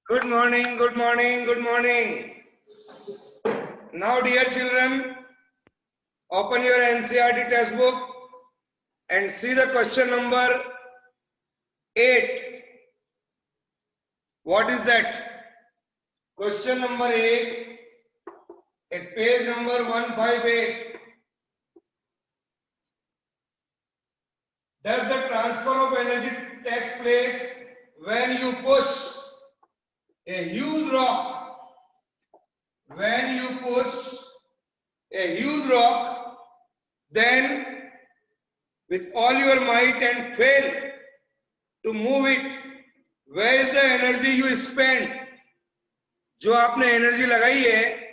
Good morning, good morning, good morning. Now, dear children, open your NCERT textbook and see the question number 8. What is that? Question number 8 at page number 158. Does the transfer of energy takes place when you push a huge rock? When you push a huge rock, then with all your might and fail to move it, where is the energy you spend? जो आपने energy लगाई है,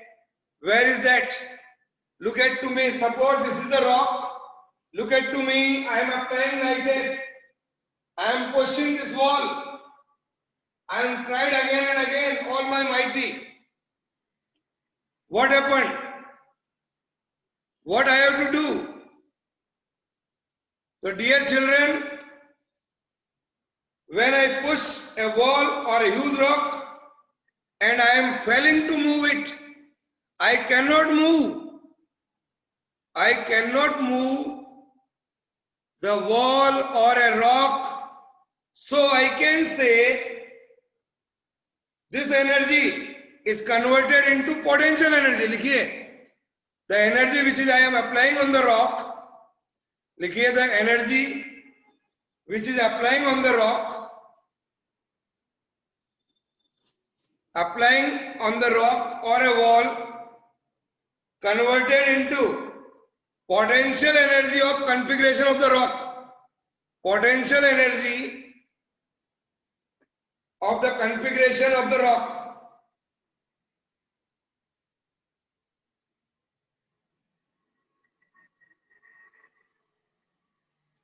where is that? Look at to me. Suppose this is the rock. Look at to me. I am applying like this. I am pushing this wall. I am tried again and again, all my mighty. What happened? What I have to do? So, dear children, when I push a wall or a huge rock and I am failing to move it, I cannot move. I cannot move the wall or a rock. So I can say this energy is converted into potential energy. लिखिए, the energy which is I am applying on the rock. लिखिए, the energy which is applying on the rock. Applying on the rock or a wall, converted into potential energy of configuration of the rock. Potential energy of the configuration of the rock.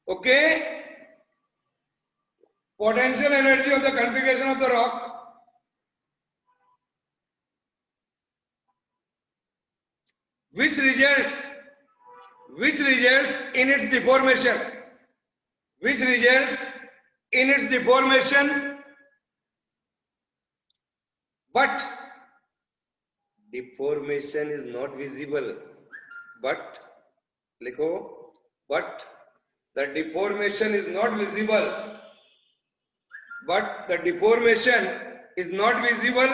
Okay? Potential energy of the configuration of the rock. Which results in its deformation. Which results in its deformation. But deformation is not visible. But likho, but the deformation is not visible. But the deformation is not visible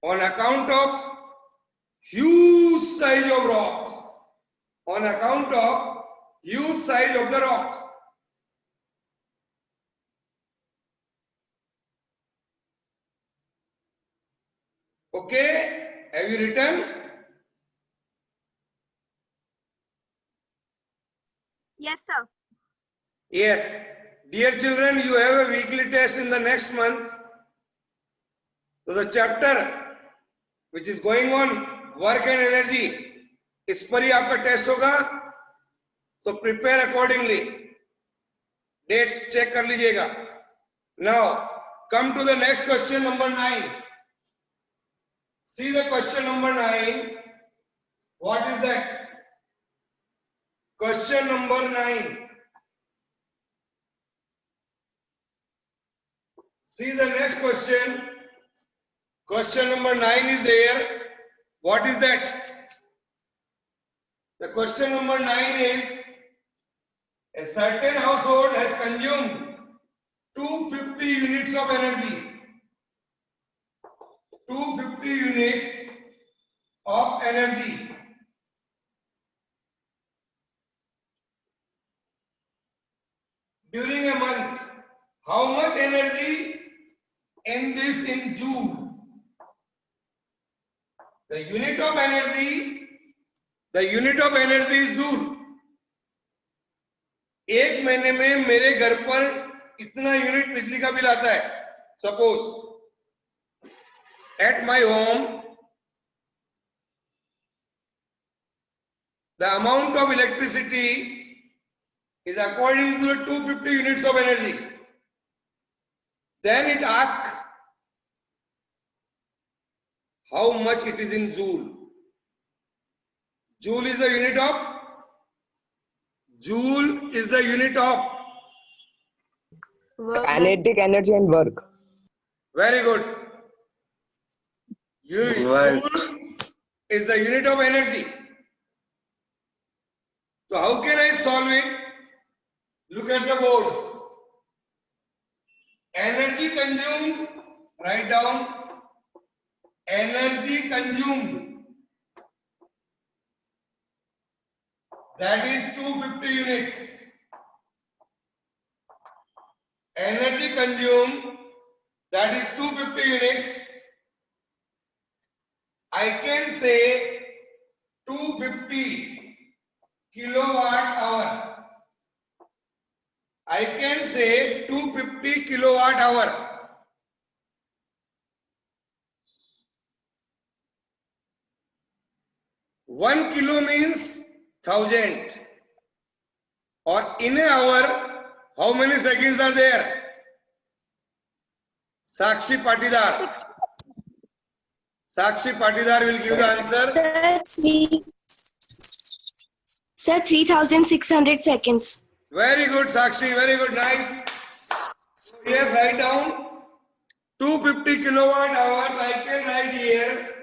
on account of huge size of rock. On account of huge size of the rock. Okay, have you written? Yes, sir. Yes. Dear children, you have a weekly test in the next month. So the chapter which is going on work and energy, इस पर ही आपका test होगा. तो prepare accordingly. Dates check कर लीजिएगा. Now come to the next question number 9. See the question number 9. What is that? Question number 9. See the next question. Question number 9 is there. What is that? The question number 9 is, a certain household has consumed 250 units of energy. 250 units of energy. During a month. How much energy in this in joule? The unit of energy is joule. एक महीने में मेरे घर पर इतना unit बिजली का bill आता है. Suppose at my home the amount of electricity is according to the 250 units of energy. Then it asks how much it is in joule. Joule is the unit of kinetic energy and work. Very good. Joule is the unit of energy. So how can I solve it? Look at the board. Energy consumed, write down energy consumed, that is 250 units. Energy consumed, that is 250 units. I can say 250 kilowatt hour. I can say 250 kilowatt hour. One kilo means 1000. Or in an hour, how many seconds are there? Sakshi Patidar. Sakshi Patidar will give the answer. Sir, 3600 seconds. Very good, Sakshi. Very good. Nice. So yes, write down 250 kilowatt hours. I can write here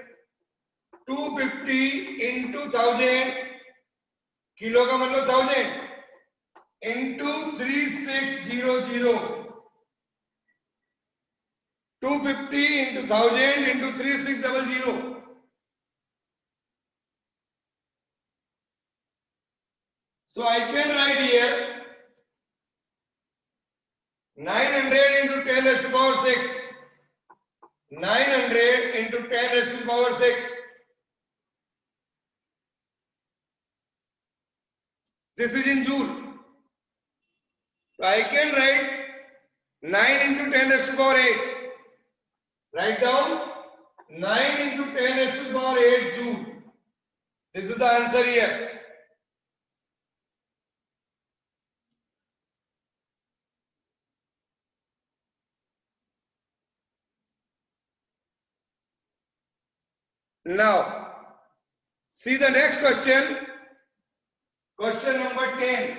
250 into 1000. Kilo का मतलब 1000 into 3600. 250 into 1000 into 3600. So I can write here 900 into 10 raised to the power 6. 900 into 10 raised to the power 6. This is in joule. So I can write 9 into 10 raised to the power 8. Write down 9 into 10 raised to the power 8 joule. This is the answer here. Now, see the next question. Question number 10.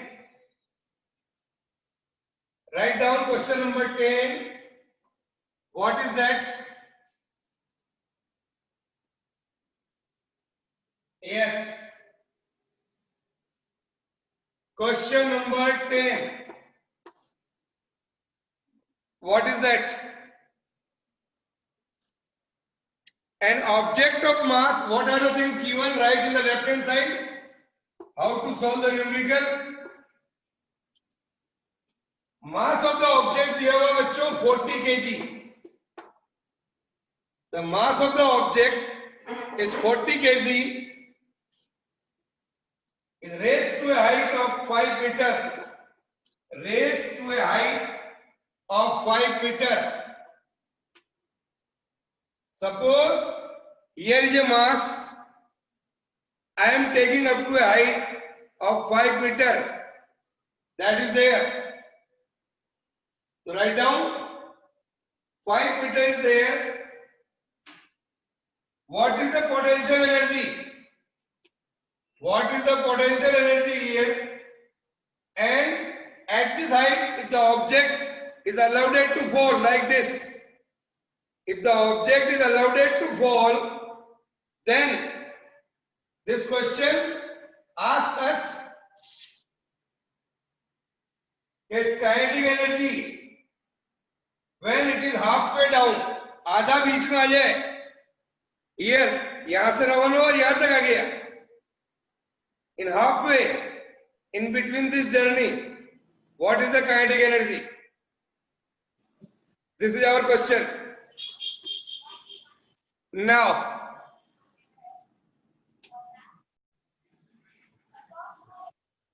Write down question number 10. What is that? Yes. Question number 10. What is that? An object of mass. What are the things given? Right in the left hand side. How to solve the numerical? Mass of the object दिया हुआ बच्चों 40 kg. The mass of the object is 40 kg. Is raised to a height of 5 meter. Raised to a height of 5 meter. Suppose here is a mass. I am taking up to a height of 5 meter. That is there. So write down 5 meter is there. What is the potential energy? What is the potential energy here? And at this height, if the object is allowed to fall like this, if the object is allowed to fall, then this question asks us its kinetic energy when it is halfway down. आधा बीच में आ जाए. Here, यहाँ से रवाना और यहाँ तक आ गया. In halfway, in between this journey, what is the kinetic energy? This is our question. Now,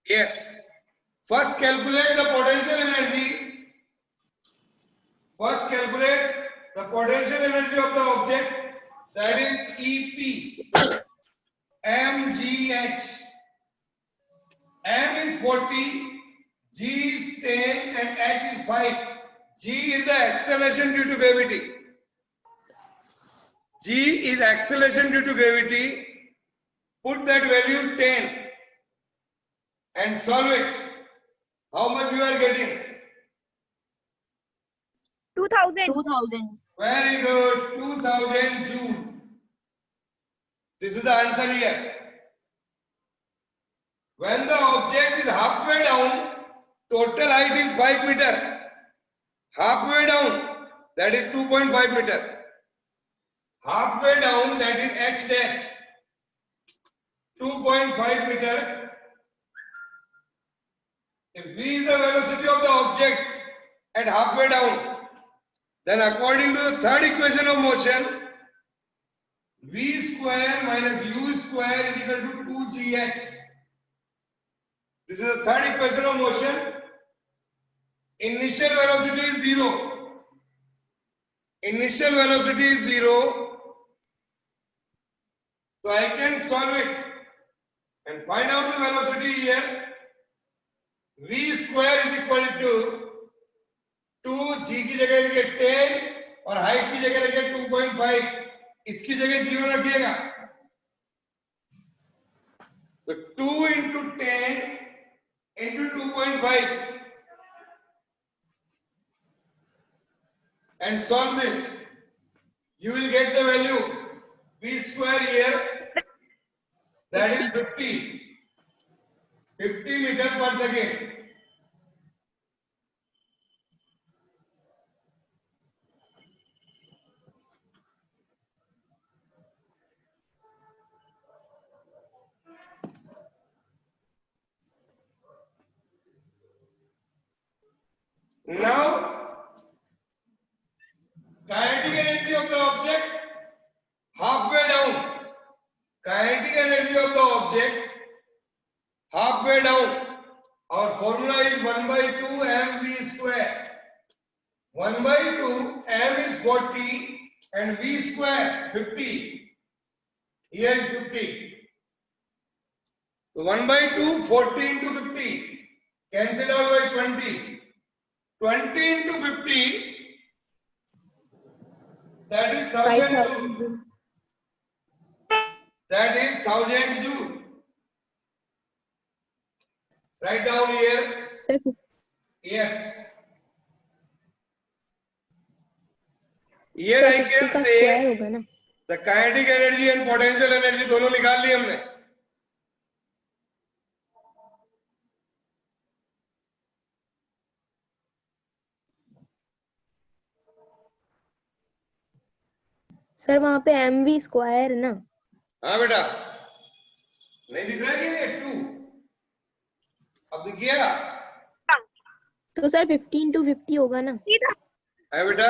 yes, first calculate the potential energy. First calculate the potential energy of the object, that is EP, mgh. M is 40, G is 10 and H is 5. G is the acceleration due to gravity. G is acceleration due to gravity. Put that value 10 and solve it. How much you are getting? 2000. Very good. 2000 Joule. This is the answer here. When the object is halfway down, total height is 5 meter. Halfway down, that is 2.5 meter. Halfway down, that is h dash. 2.5 meter. If v is the velocity of the object at halfway down, then according to the third equation of motion, v square minus u square is equal to 2gh. This is the third equation of motion. Initial velocity is 0. Initial velocity is 0. So I can solve it and find out the velocity here. V square is equal to 2 g की जगह रखिए 10 और height की जगह रखिए 2.5. इसकी जगह 0 रखिएगा. तो 2 into 10 into 2.5 and solve this. You will get the value v square here, that is 50 meter per second. Now, kinetic energy of the object halfway down. Kinetic energy of the object halfway down. Our formula is 1 by 2 mv square. 1 by 2 m is 40 and v square 50. Here is 50. So 1 by 2, 40 into 50. Cancel out by 20. 20 into 50, that is 1000 joule. That is 1000 joule. Write down here. Yes. Here I can say the kinetic energy and potential energy दोनों निकाल ली हमने. Sir वहां पे mv square ना. हाँ बेटा, नहीं दिख रहा है क्या ये 2? अब दिख गया? तो सर 15 to 50 होगा ना. है बेटा,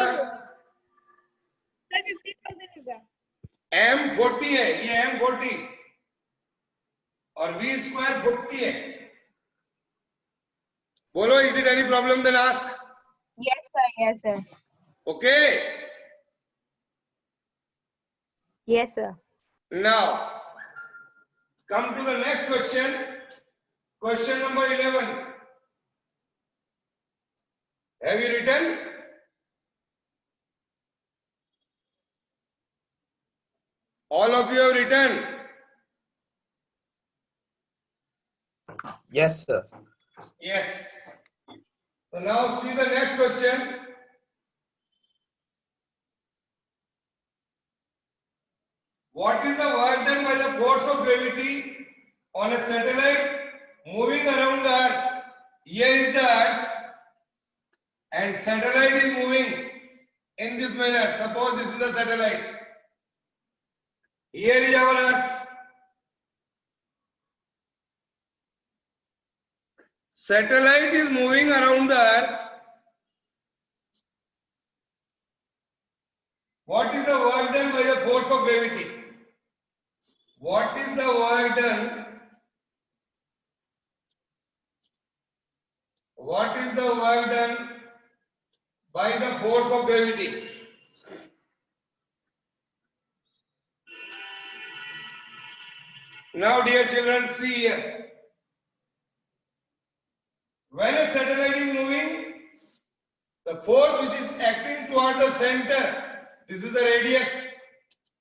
m 40 है, ये m 40 और v स्क्वायर 50 है. बोलो, is it any problem? Then ask. Yes sir, yes sir. Okay. Yes sir. Now, come to the next question. Question number 11. Have you written? All of you have written? Yes, sir. Yes. So now see the next question. What is the work done by the force of gravity on a satellite moving around the Earth? Here is the Earth and satellite is moving in this manner. Suppose this is the satellite. Here is our Earth. Satellite is moving around the Earth. What is the work done by the force of gravity? What is the work done? What is the work done by the force of gravity? Now, dear children, see here. When a satellite is moving, the force which is acting towards the center, this is the radius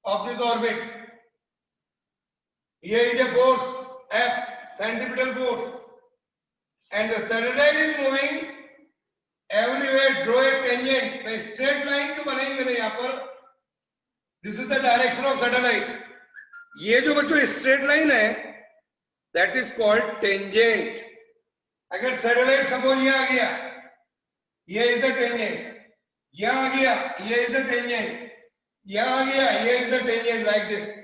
of this orbit. Here is a force F, centripetal force, and the satellite is moving everywhere draw a tangent. तो straight line तो बनेगी नहीं यहाँ पर. This is the direction of satellite. ये जो बच्चों straight line है, that is called tangent. अगर satellite suppose ये आ गया, ये is the tangent. यहाँ आ गया, ये is the tangent. यहाँ आ गया, ये is the tangent like this.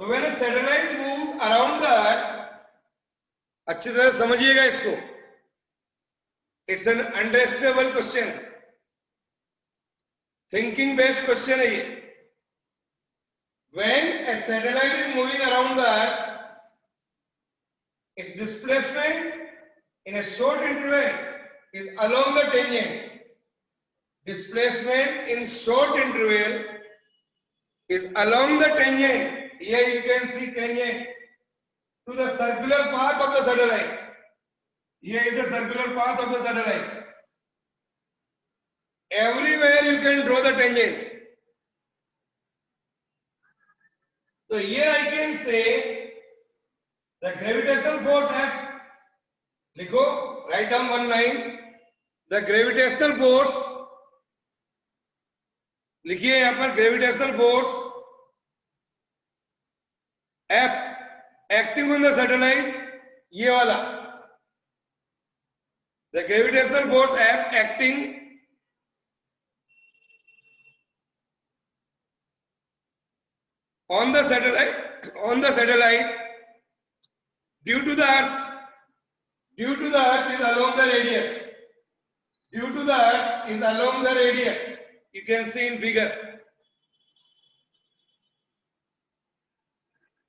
So when a satellite moves around the earth, अच्छी तरह समझिएगा इसको. It's an understandable question. Thinking based question है ये. When a satellite is moving around the earth, its displacement in a short interval is along the tangent. Displacement in short interval is along the tangent. Here you can see tangent to the circular path of the satellite. Here is the circular path of the satellite. Everywhere you can draw the tangent. So here I can say the gravitational force F. लिखो, write down one line. The gravitational force. लिखिए यहाँ पर gravitational force F acting on the satellite. ये वाला. The gravitational force F acting on the satellite due to the earth is along the radius. Due to the earth is along the radius. You can see in figure.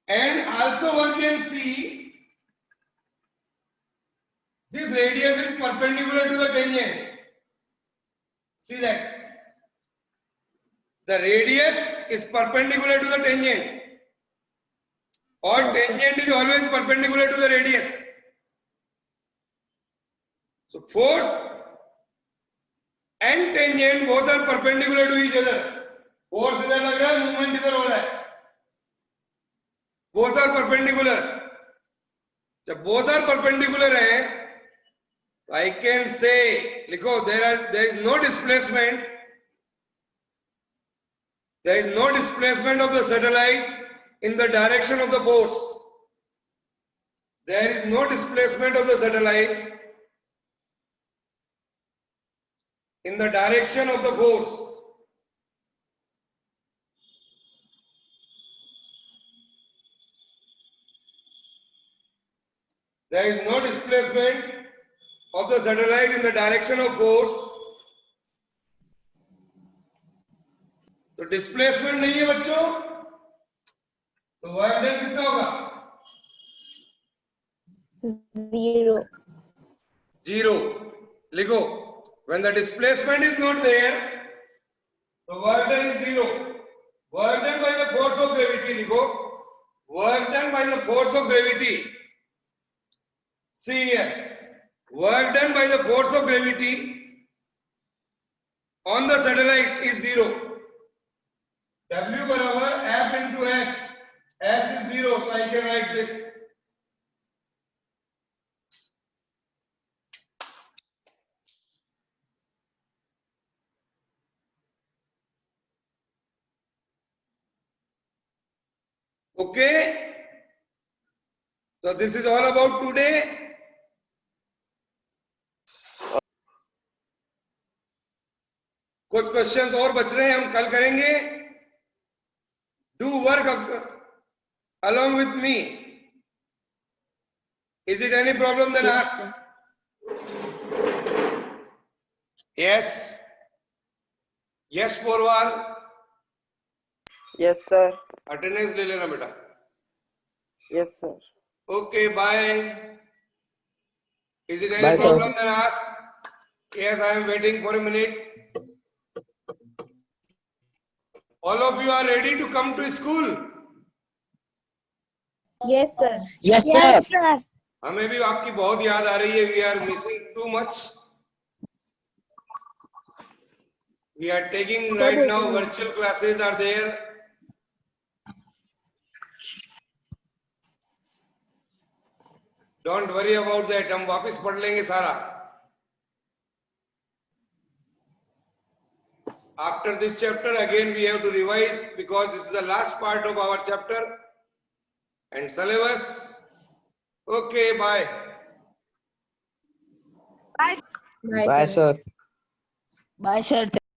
And also one can see this radius is perpendicular to the tangent. See that. The radius is perpendicular to the tangent, or tangent is always perpendicular to the radius. So force and tangent both are perpendicular to each other. Force इधर लग रहा है, movement इधर हो रहा है. Both are perpendicular. जब both are perpendicular है, तो I can say, लिखो, there is no displacement. There is no displacement of the satellite in the direction of the force. There is no displacement of the satellite in the direction of the force. There is no displacement of the satellite in the direction of force. तो displacement नहीं है बच्चों, तो work done कितना होगा? 0. लिखो, when the displacement is not there, the work done is 0. Work done by the force of gravity. लिखो, work done by the force of gravity. See here, work done by the force of gravity on the satellite is 0. W बराबर F into S. S is 0, so I can write this. Okay. So this is all about today. कुछ questions और बच रहे हैं, हम कल करेंगे. Do work along with me. Is it any problem? Then ask. Yes. Yes, Porwal. Yes, sir. Attendance ले लेना बेटा. Yes, sir. Okay, bye. Is it any Bye, sir. problem? Then ask. Yes, I am waiting for a minute. All of you are ready to come to school? Yes, sir. Yes, Yes, sir. हमें भी आपकी बहुत याद आ रही है. We are missing too much. We are taking right now virtual classes are there. Don't worry about that, हम वापस पढ़ लेंगे सारा. After this chapter, again we have to revise because this is the last part of our chapter and syllabus. Okay, bye. Bye, Bye, sir. Bye, sir.